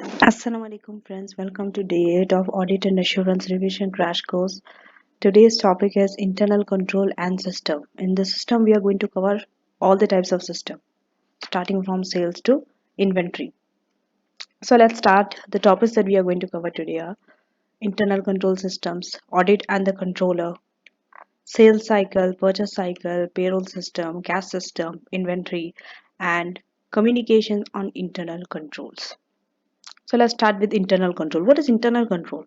Assalamu alaikum friends, welcome to day 8 of Audit and Assurance Revision Crash Course. Today's topic is internal control and system. In this system we are going to cover all the types of system starting from sales to inventory. So let's start. The topics that we are going to cover today are internal control systems, audit and the controller, sales cycle, purchase cycle, payroll system, cash system, inventory, and communication on internal controls. So let's start with internal control. What is internal control?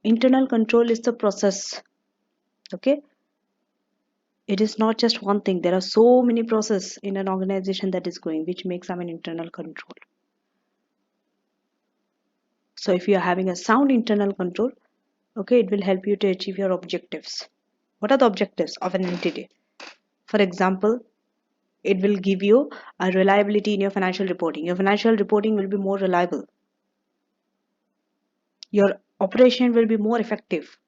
Internal control is the process. Okay, it is not just one thing. There are so many processes in an organization that is going, which makes some an internal control. So if you are having a sound internal control, okay, it will help you to achieve your objectives. What are the objectives of an entity? For example, it will give you a reliability in your financial reporting. Your financial reporting will be more reliable. Your operation will be more effective.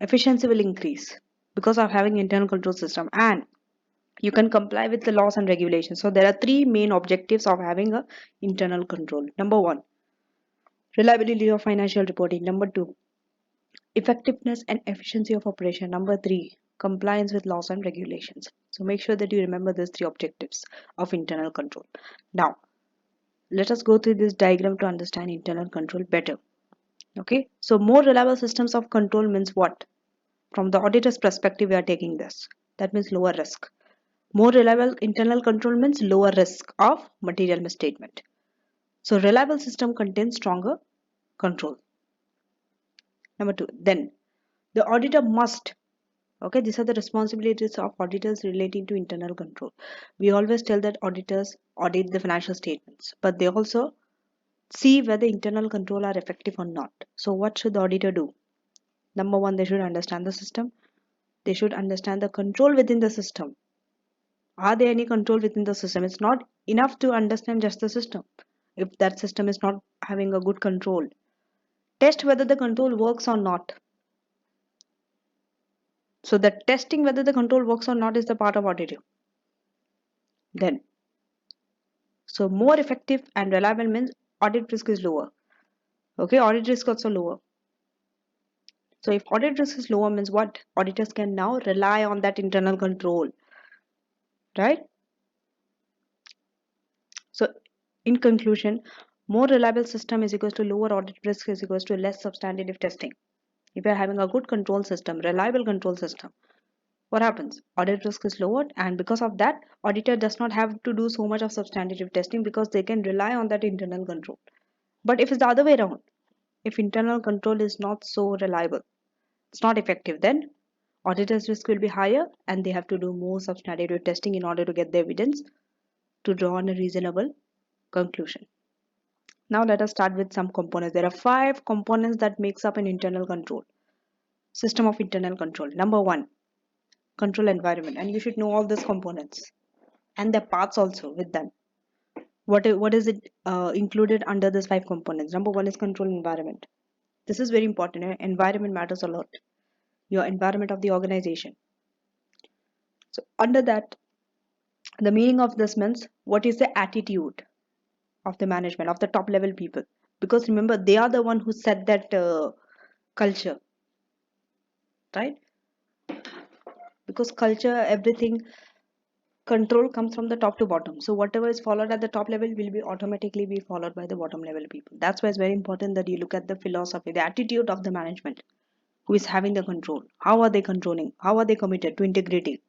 Efficiency will increase because of having internal control system, and you can comply with the laws and regulations. So there are three main objectives of having a internal control. Number one, reliability of financial reporting. Number two, effectiveness and efficiency of operation. Number three, compliance with laws and regulations. So make sure that you remember these three objectives of internal control. Now let us go through this diagram to understand internal control better. Okay, so more reliable systems of control means what? From the auditor's perspective we are taking this, that means lower risk. More reliable internal control means lower risk of material misstatement. So reliable system contains stronger control. Number two, then the auditor must, okay, these are the responsibilities of auditors relating to internal control. We always tell that auditors audit the financial statements, but they also see whether internal control are effective or not. So what should the auditor do? Number one, they should understand the system. They should understand the control within the system. Are there any control within the system? It's not enough to understand just the system. If that system is not having a good control, test whether the control works or not. So the testing whether the control works or not is the part of auditing. Then, so more effective and reliable means audit risk is lower. Okay, audit risk also lower. So if audit risk is lower means what? Auditors can now rely on that internal control, right? So in conclusion, more reliable system is equals to lower audit risk is equals to less substantive testing. If you are having a good control system, reliable control system, what happens? Audit risk is lowered, and because of that, auditor does not have to do so much of substantive testing because they can rely on that internal control. But if it's the other way around, if internal control is not so reliable, it's not effective, then auditor's risk will be higher and they have to do more substantive testing in order to get the evidence to draw on a reasonable conclusion. Now let us start with some components. There are 5 components that makes up an internal control system of internal control. Number one, control environment, and you should know all these components and their parts also with them. What is it included under these 5 components? Number one is control environment. This is very important. Environment matters a lot. Your environment of the organization. So under that, the meaning of this means what is the attitude of the management of the top level people, because remember they are the one who set that culture, right? Because culture, everything, control comes from the top to bottom. So whatever is followed at the top level will be automatically be followed by the bottom level people. That's why it's very important that you look at the philosophy, the attitude of the management who is having the control. How are they controlling? How are they committed to integrity?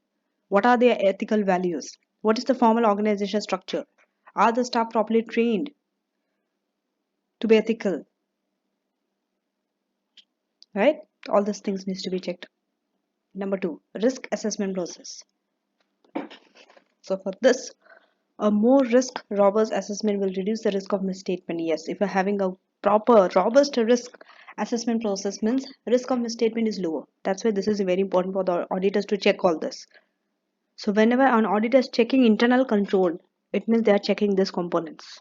What are their ethical values? What is the formal organization structure? Are the staff properly trained to be ethical? Right? All these things needs to be checked. Number two, risk assessment process. So for this, a more risk robust assessment will reduce the risk of misstatement. Yes, if you're having a proper robust risk assessment process means risk of misstatement is lower. That's why this is very important for the auditors to check all this. So whenever an auditor is checking internal control, it means they are checking these components.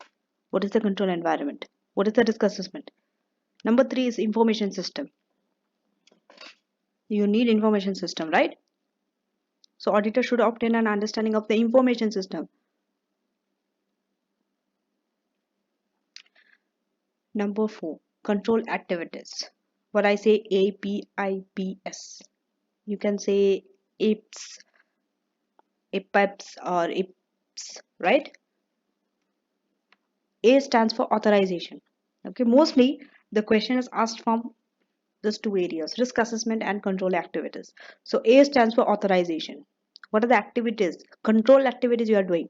What is the control environment? What is the risk assessment? Number three is information system. You need information system, right? So auditor should obtain an understanding of the information system. Number 4, control activities. What I say, APIPS. You can say IPS, IPEPS or IPS, right? A stands for authorization. Okay, mostly the question is asked from these two areas, risk assessment and control activities. So A stands for authorization. What are the activities, control activities you are doing?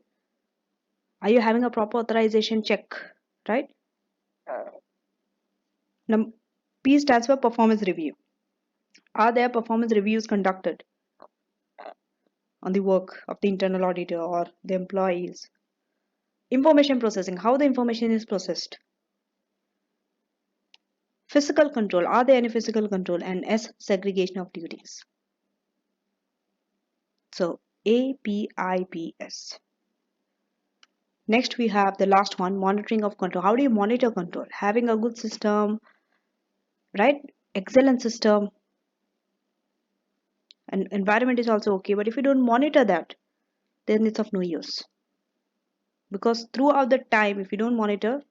Are you having a proper authorization check, right? P stands for performance review. Are there performance reviews conducted on the work of the internal auditor or the employees? Information processing, how the information is processed. Physical control, are there any physical control? And S, segregation of duties. So APIPS. Next we have the last one, monitoring of control. How do you monitor control? Having a good system, right? Excellent system. And environment is also okay, but if you don't monitor that, then it's of no use. Because throughout the time, if you don't monitor,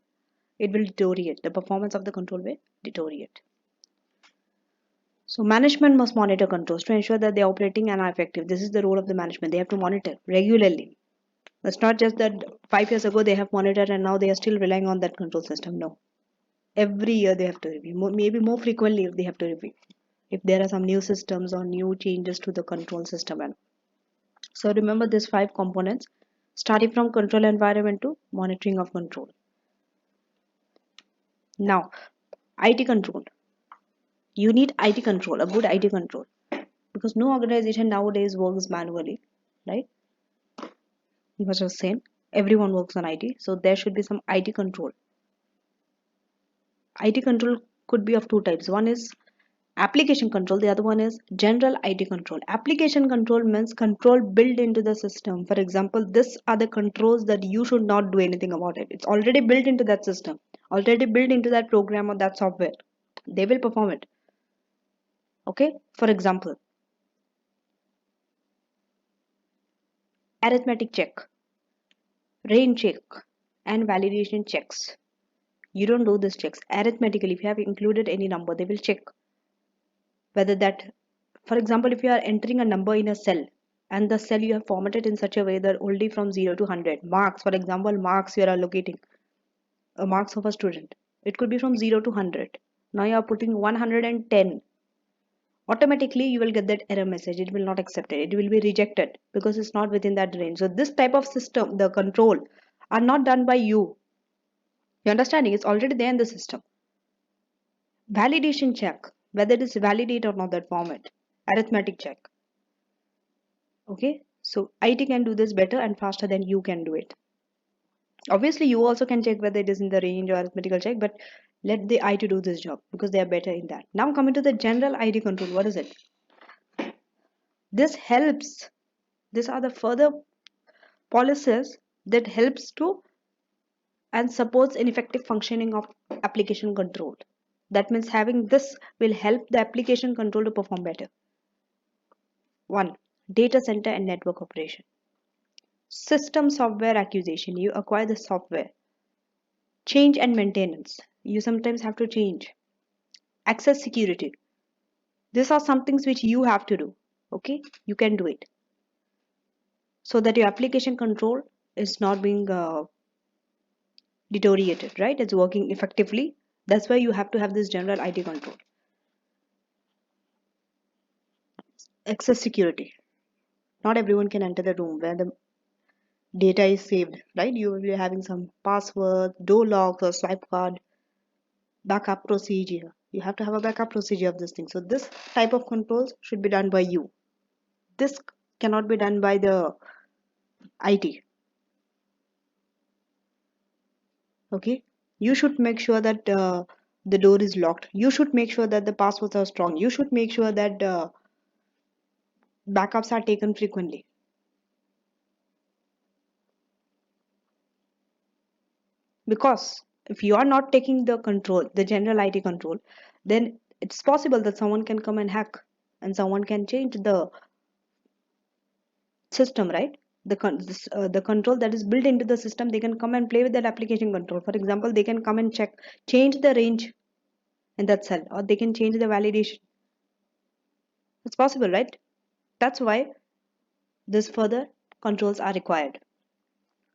it will deteriorate. The performance of the control will deteriorate. So management must monitor controls to ensure that they're operating and are effective. This is the role of the management. They have to monitor regularly. It's not just that 5 years ago they have monitored and now they are still relying on that control system. No. Every year they have to review. Maybe more frequently if they have to review. If there are some new systems or new changes to the control system. And so remember these 5 components, starting from control environment to monitoring of control. Now, IT control. You need IT control, a good IT control. Because no organization nowadays works manually, right? You must have seen everyone works on IT, so there should be some IT control. IT control could be of two types. One is application control, the other one is general IT control. Application control means control built into the system. For example, these are the controls that you should not do anything about it. It's already built into that system, already built into that program or that software. They will perform it. Okay, for example, arithmetic check, range check, and validation checks. You don't do these checks arithmetically. If you have included any number, they will check whether that, for example, if you are entering a number in a cell and the cell you have formatted in such a way that only from 0 to 100 marks, for example, marks you are allocating, marks of a student, it could be from 0 to 100. Now you are putting 110. Automatically you will get that error message. It will not accept it. It will be rejected because it's not within that range. So this type of system, the control, are not done by you. You understanding? It's already there in the system. Validation check, whether it is validate or not that format. Arithmetic check. Okay, so IT can do this better and faster than you can do it. Obviously, you also can check whether it is in the range or arithmetical check, but let the IT do this job because they are better in that. Now coming to the general IT control, what is it? This helps. These are the further policies that helps to and supports an effective functioning of application control. That means having this will help the application control to perform better. 1. Data center and network operation. System software acquisition. You acquire the software. Change and maintenance. You sometimes have to change. Access security. These are some things which you have to do. Okay, you can do it so that your application control is not being deteriorated, right? It's working effectively. That's why you have to have this general IT control. Access security. Not everyone can enter the room where the data is saved, right? You will be having some password, door locks or swipe card, backup procedure. You have to have a backup procedure of this thing. So this type of controls should be done by you. This cannot be done by the IT. Okay, you should make sure that the door is locked. You should make sure that the passwords are strong. You should make sure that backups are taken frequently. Because if you are not taking the control, the general IT control, then it's possible that someone can come and hack and someone can change the system, right? the control that is built into the system. They can come and play with that application control. For example, they can come and change the range in that cell, or they can change the validation. It's possible, right? That's why this further controls are required.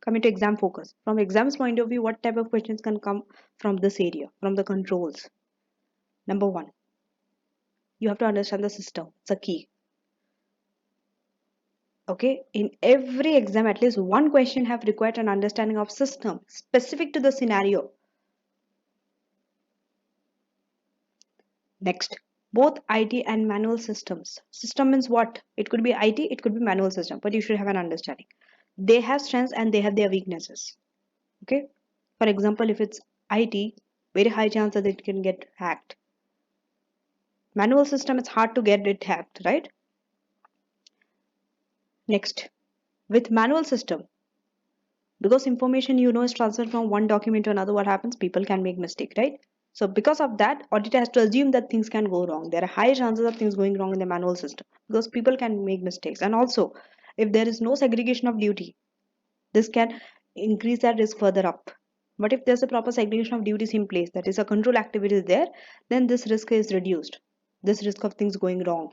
Coming to exam focus. From exam's point of view, what type of questions can come from this area, from the controls? Number one, you have to understand the system. It's a key. Okay, in every exam, at least one question have required an understanding of system specific to the scenario. Next, both IT and manual systems. System means what? It could be IT, it could be manual system, but you should have an understanding. They have strengths and they have their weaknesses. Okay, for example, if it's IT, very high chance that it can get hacked. Manual system, it's hard to get it hacked, right? Next, with manual system, because information is transferred from one document to another, what happens? People can make mistake, right? So because of that, auditor has to assume that things can go wrong. There are high chances of things going wrong in the manual system because people can make mistakes. And also, if there is no segregation of duty, this can increase that risk further up. But if there's a proper segregation of duties in place, that is a control activity is there, then this risk is reduced. This risk of things going wrong.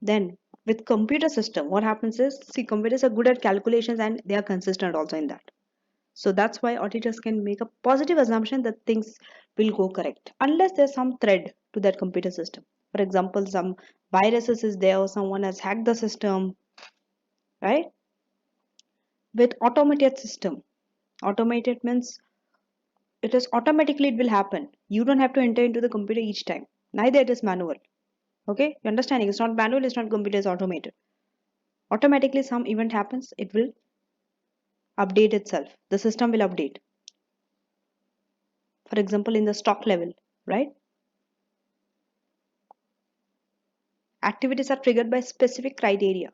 Then with computer system, what happens is, see, computers are good at calculations and they are consistent also in that. So that's why auditors can make a positive assumption that things will go correct unless there's some threat to that computer system. For example, some viruses is there or someone has hacked the system, right? With automated system, automated means it is automatically it will happen. You don't have to enter into the computer each time. Neither it is manual. Okay, you understanding? It's not manual, it's not computer, it's automated. Automatically some event happens, it will update itself. The system will update. For example, in the stock level, right? Activities are triggered by specific criteria.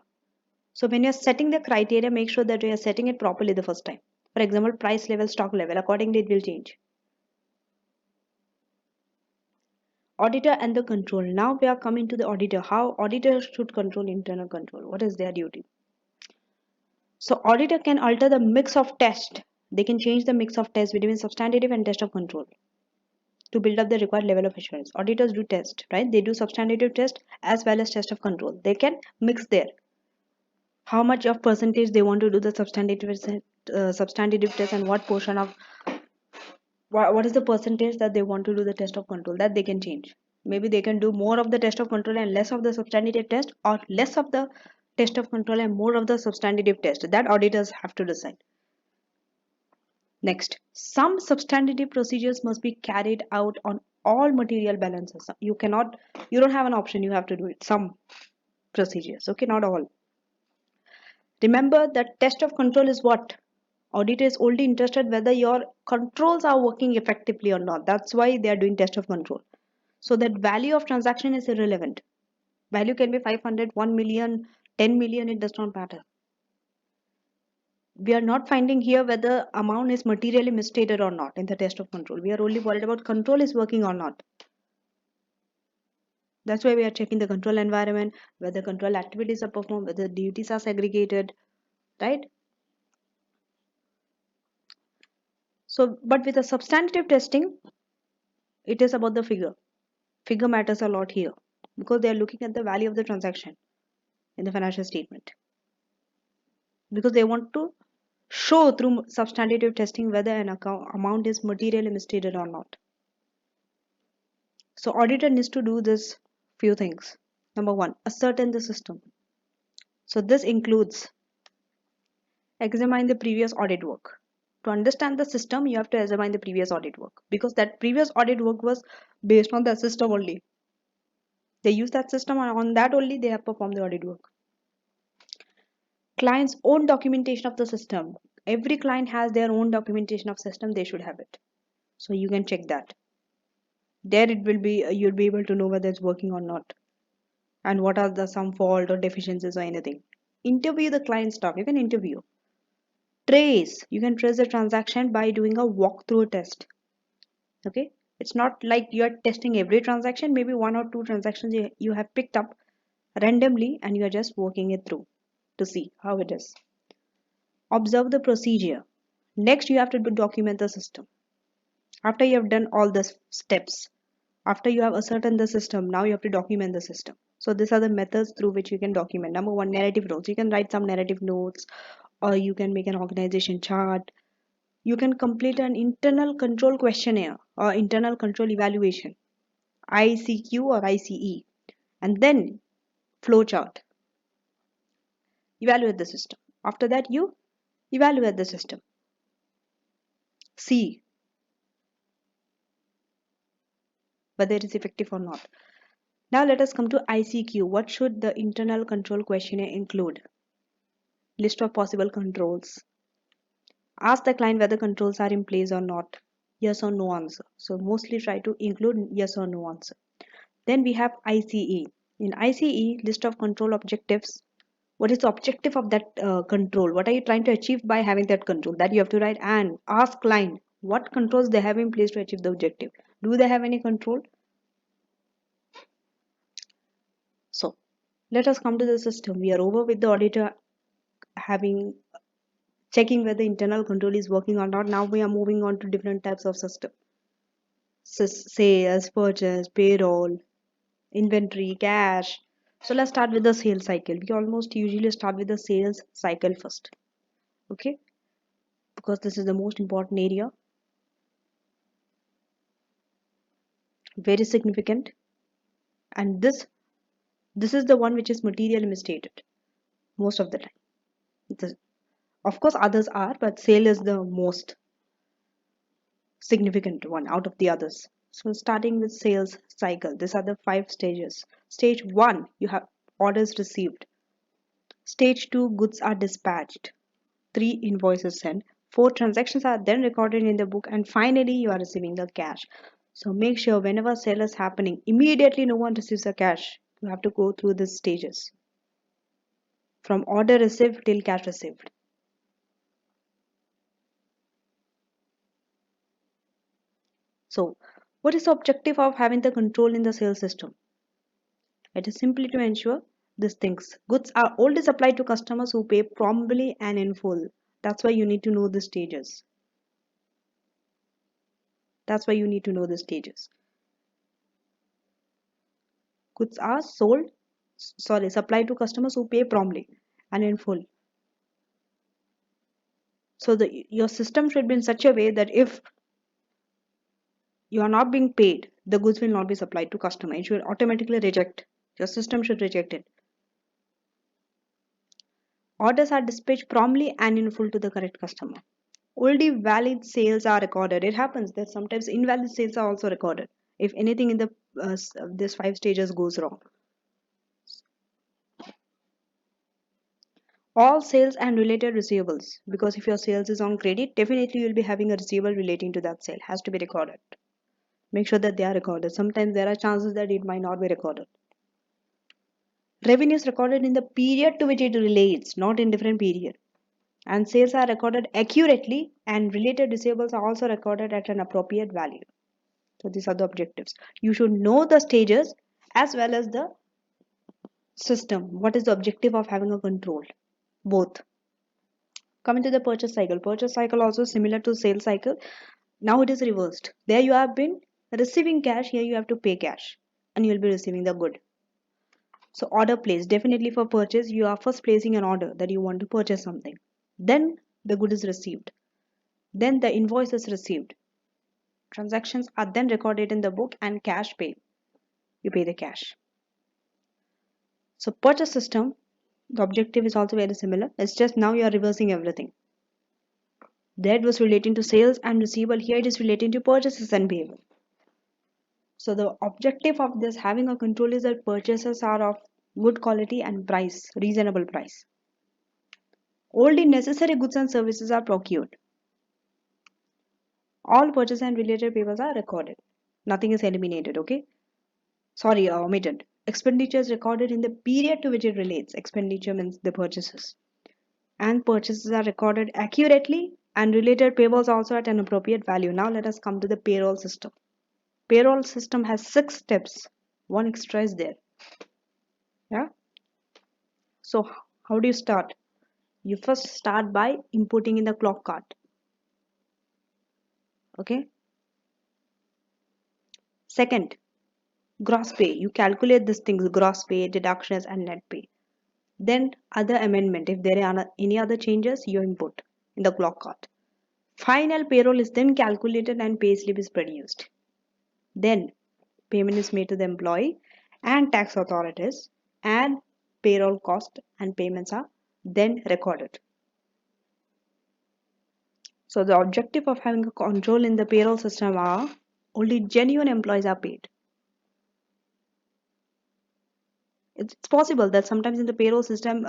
So when you're setting the criteria, make sure that you are setting it properly the first time. For example, price level, stock level, accordingly it will change. Auditor and the control. Now we are coming to the auditor. How auditors should control internal control. What is their duty? So auditor can alter the mix of test. They can change the mix of test between substantive and test of control to build up the required level of assurance. Auditors do test, right? They do substantive test as well as test of control. They can mix there. How much of percentage they want to do the substantive test and what portion of what is the percentage that they want to do the test of control, that they can change. Maybe they can do more of the test of control and less of the substantive test, or less of the test of control and more of the substantive test. That auditors have to decide. Next, some substantive procedures must be carried out on all material balances. You don't have an option, you have to do it. Some procedures, okay, not all. Remember that test of control is what? Auditor is only interested whether your controls are working effectively or not. That's why they are doing test of control. So that value of transaction is irrelevant. Value can be 500, 1 million, 10 million, it does not matter. We are not finding here whether amount is materially misstated or not in the test of control. We are only worried about control is working or not. That's why we are checking the control environment, whether control activities are performed, whether duties are segregated, right? So, but with a substantive testing, it is about the figure. Figure matters a lot here because they are looking at the value of the transaction in the financial statement. Because they want to show through substantive testing whether an amount is materially misstated or not. So auditor needs to do this few things. Number one, ascertain the system. So this includes examine the previous audit work. To understand the system, you have to examine the previous audit work because that previous audit work was based on that system only. They use that system and on that only they have performed the audit work. Client's own documentation of the system. Every client has their own documentation of system, they should have it. So you can check that. There it will be, you'll be able to know whether it's working or not and what are the some fault or deficiencies or anything. Interview the client staff. You can interview. Trace. You can trace the transaction by doing a walkthrough test. Okay. It's not like you're testing every transaction. Maybe one or two transactions you have picked up randomly and you are just working it through. to see how it is. Observe the procedure. Next, you have to document the system. After you have done all the steps, after you have ascertained the system, now you have to document the system. So these are the methods through which you can document. Number one, narrative notes. You can write some narrative notes, or you can make an organization chart. You can complete an internal control questionnaire or internal control evaluation, ICQ or ICE, and then flowchart. Evaluate the system. After that, you evaluate the system. See whether it is effective or not. Now let us come to ICQ. What should the internal control questionnaire include? List of possible controls. Ask the client whether controls are in place or not. Yes or no answer. So mostly try to include yes or no answer. Then we have ICE. In ICE, list of control objectives. What is the objective of that control? What are you trying to achieve by having that control? That you have to write, and ask client what controls they have in place to achieve the objective. Do they have any control? So let us come to the system. We are over with the auditor having checking whether internal control is working or not. Now we are moving on to different types of system. Sales, purchase, payroll, inventory, cash. So let's start with the sales cycle. We almost usually start with the sales cycle first. Okay, because this is the most important area. Very significant. And this is the one which is materially misstated most of the time. Of course, others are, but sale is the most significant one out of the others. So starting with sales cycle, these are the 5 stages. Stage 1, you have orders received. Stage 2, goods are dispatched. 3, invoices sent. 4, transactions are then recorded in the book, and finally you are receiving the cash. So make sure whenever sale is happening, immediately no one receives the cash. You have to go through these stages from order received till cash received. So what is the objective of having the control in the sales system? It is simply to ensure these things. Goods are only supplied to customers who pay promptly and in full. That's why you need to know the stages. That's why you need to know the stages. Goods are supplied to customers who pay promptly and in full. So your system should be in such a way that if you are not being paid, the goods will not be supplied to customer. It should automatically reject. Your system should reject it. Orders are dispatched promptly and in full to the correct customer. Only valid sales are recorded. It happens that sometimes invalid sales are also recorded if anything in the this 5 stages goes wrong. All sales and related receivables, because if your sales is on credit, definitely you'll be having a receivable relating to that sale, has to be recorded. Make sure that they are recorded. Sometimes there are chances that it might not be recorded. Revenue is recorded in the period to which it relates, not in different period. And sales are recorded accurately, and related receivables are also recorded at an appropriate value. So these are the objectives. You should know the stages as well as the system. What is the objective of having a control? Both. Coming to the purchase cycle. Purchase cycle also similar to sales cycle. Now it is reversed. There you have been receiving cash. Here you have to pay cash, and you will be receiving the good. So order placed. Definitely for purchase, you are first placing an order that you want to purchase something. Then the good is received. Then the invoice is received. Transactions are then recorded in the book and cash paid. You pay the cash. So purchase system, the objective is also very similar. It's just now you are reversing everything. That was relating to sales and receivable. Here it is relating to purchases and payable. So the objective of this having a control is that purchases are of good quality and price, reasonable price. Only necessary goods and services are procured. All purchase and related payables are recorded. Nothing is eliminated, okay? Sorry, omitted. Expenditure is recorded in the period to which it relates. Expenditure means the purchases. And purchases are recorded accurately, and related payables also at an appropriate value. Now let us come to the payroll system. Payroll system has 6 steps. One extra is there. Yeah. So How do you start? You first start by inputting in the clock card. Okay. Second, gross pay. You calculate these things: gross pay, deductions, and net pay. Then other amendment. If there are any other changes, you input in the clock card. Final payroll is then calculated and pay slip is produced. Then payment is made to the employee and tax authorities, and payroll cost and payments are then recorded. So the objective of having a control in the payroll system are only genuine employees are paid. It's possible that sometimes in the payroll system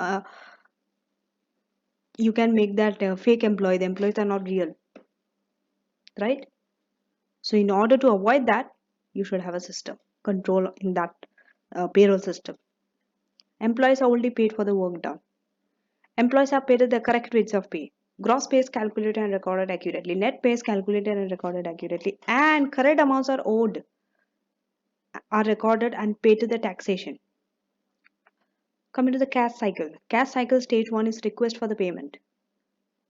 you can make that fake employee. The employees are not real, right? So in order to avoid that, you should have a system control in that payroll system. Employees are only paid for the work done. Employees are paid at the correct rates of pay. Gross pay is calculated and recorded accurately. Net pay is calculated and recorded accurately. And correct amounts are owed, are recorded and paid to the taxation. Coming to the cash cycle. Cash cycle stage 1 is request for the payment.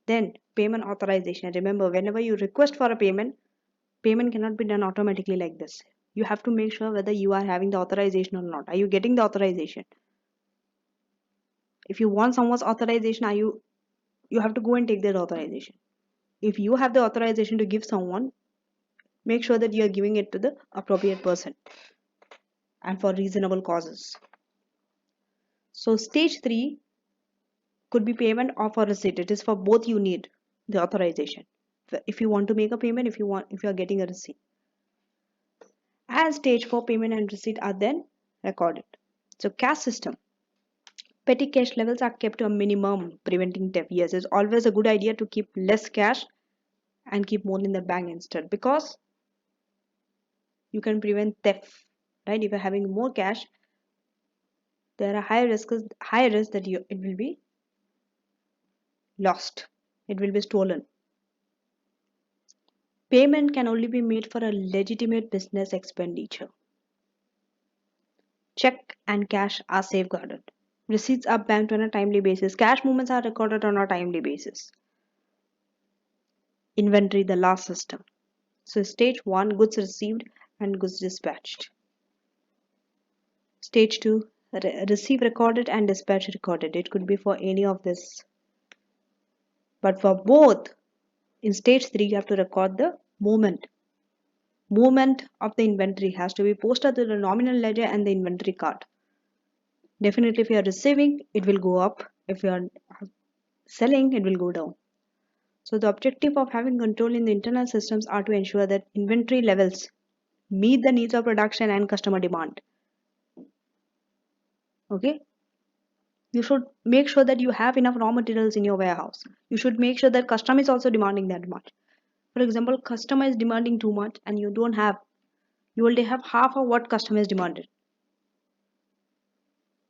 Then payment authorization. Remember, whenever you request for a payment, payment cannot be done automatically like this. You have to make sure whether you are having the authorization or not. Are you getting the authorization? If you want someone's authorization, you have to go and take that authorization. If you have the authorization to give someone, make sure that you are giving it to the appropriate person and for reasonable causes. So stage 3 could be payment or for receipt. It is for both you need the authorization. If you want to make a payment, if you are getting a receipt. And stage 4 payment and receipt are then recorded. So cash system. Petty cash levels are kept to a minimum, preventing theft. Yes, it's always a good idea to keep less cash and keep more in the bank instead, because you can prevent theft, right? If you're having more cash, there are high risks that it will be lost, it will be stolen. Payment can only be made for a legitimate business expenditure. Check and cash are safeguarded. Receipts are banked on a timely basis. Cash movements are recorded on a timely basis. Inventory, the last system. So stage 1, goods received and goods dispatched. Stage 2, receive recorded and dispatch recorded. It could be for any of this. But for both, in stage 3, you have to record the movement. Movement of the inventory has to be posted to the nominal ledger and the inventory card. Definitely, if you are receiving, it will go up. If you are selling, it will go down. So the objective of having control in the internal systems are to ensure that inventory levels meet the needs of production and customer demand. Okay. You should make sure that you have enough raw materials in your warehouse. You should make sure that customer is also demanding that much. For example, customer is demanding too much and you only have half of what customer is demanded.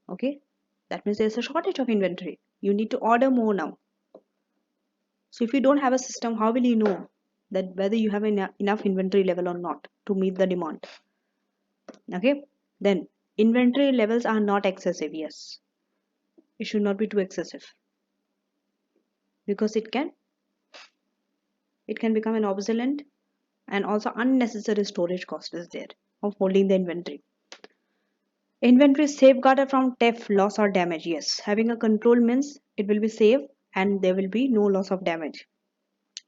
Okay, that means there's a shortage of inventory. You need to order more now. So if you don't have a system, how will you know that whether you have enough inventory level or not to meet the demand? Okay, then inventory levels are not excessive. Yes, it should not be too excessive, because it can become an obsolete, and also unnecessary storage cost is there of holding the inventory. Inventory is safeguarded from theft, loss or damage. Yes, having a control means it will be safe and there will be no loss of damage.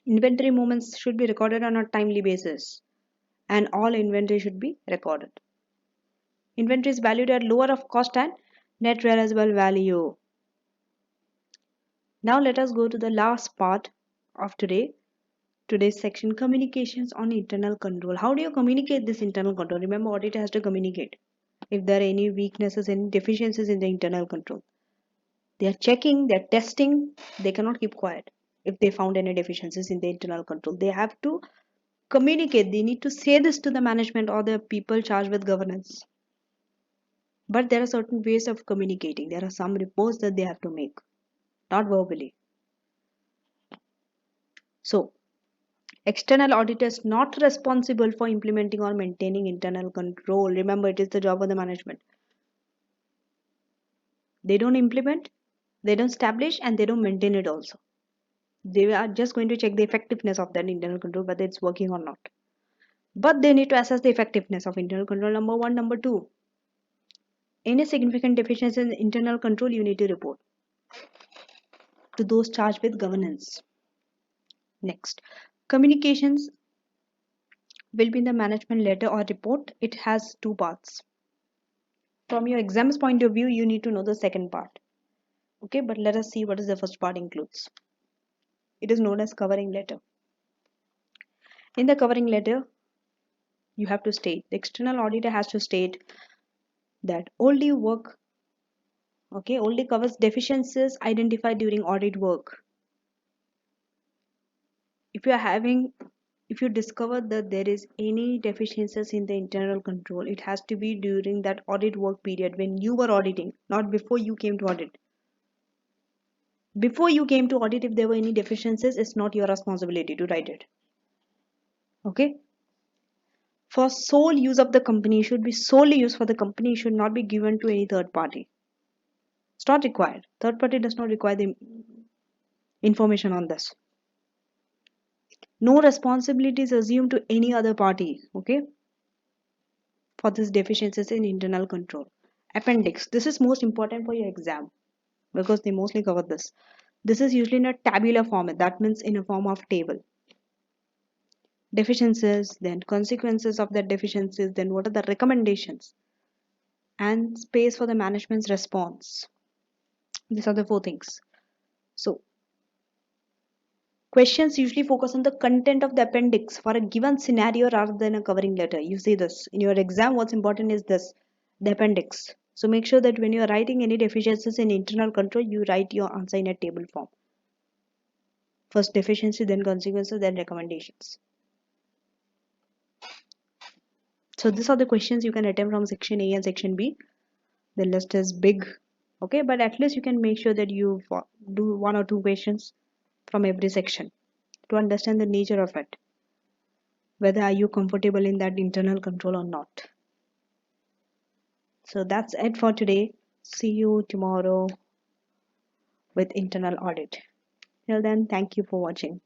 Inventory movements should be recorded on a timely basis, and all inventory should be recorded. Inventory is valued at lower of cost and net realizable value. Now let us go to the last part of today's section, communications on internal control. How do you communicate this internal control? Remember, audit has to communicate if there are any weaknesses and deficiencies in the internal control. They are checking, they are testing, they cannot keep quiet. If they found any deficiencies in the internal control, they have to communicate. They need to say this to the management or the people charged with governance. But there are certain ways of communicating. There are some reports that they have to make, not verbally. So external auditor is not responsible for implementing or maintaining internal control. Remember, it is the job of the management. They don't implement, They don't establish and they don't maintain it also. They are just going to check the effectiveness of that internal control, whether it's working or not. But they need to assess the effectiveness of internal control, number one. Number two, any significant deficiency in internal control, you need to report to those charged with governance. Next, communications will be in the management letter or report. It has two parts. From your exam's point of view, you need to know the second part. Okay, but let us see what is the first part includes. It is known as covering letter. In the covering letter, you have to state, the external auditor has to state that only work, okay, only covers deficiencies identified during audit work. If you are having, if you discover that there is any deficiencies in the internal control, it has to be during that audit work period when you were auditing, not before you came to audit. Before you came to audit, if there were any deficiencies, it's not your responsibility to write it. Okay. For sole use of the company, it should be solely used for the company, it should not be given to any third party. It's not required. Third party does not require the information on this. No responsibility is assumed to any other party, okay, for these deficiencies in internal control. Appendix. This is most important for your exam because they mostly cover this. This is usually in a tabular format. That means in a form of table. Deficiencies, then consequences of the deficiencies, then what are the recommendations, and space for the management's response. These are the four things. So questions usually focus on the content of the appendix for a given scenario rather than a covering letter. You see this in your exam. What's important is this, the appendix. So make sure that when you are writing any deficiencies in internal control, you write your answer in a table form. First deficiency, then consequences, then recommendations. So these are the questions you can attempt from section A and section B. The list is big, okay, but at least you can make sure that you do one or two questions from every section to understand the nature of it, whether are you comfortable in that internal control or not. So that's it for today. See you tomorrow with internal audit. Till then, thank you for watching.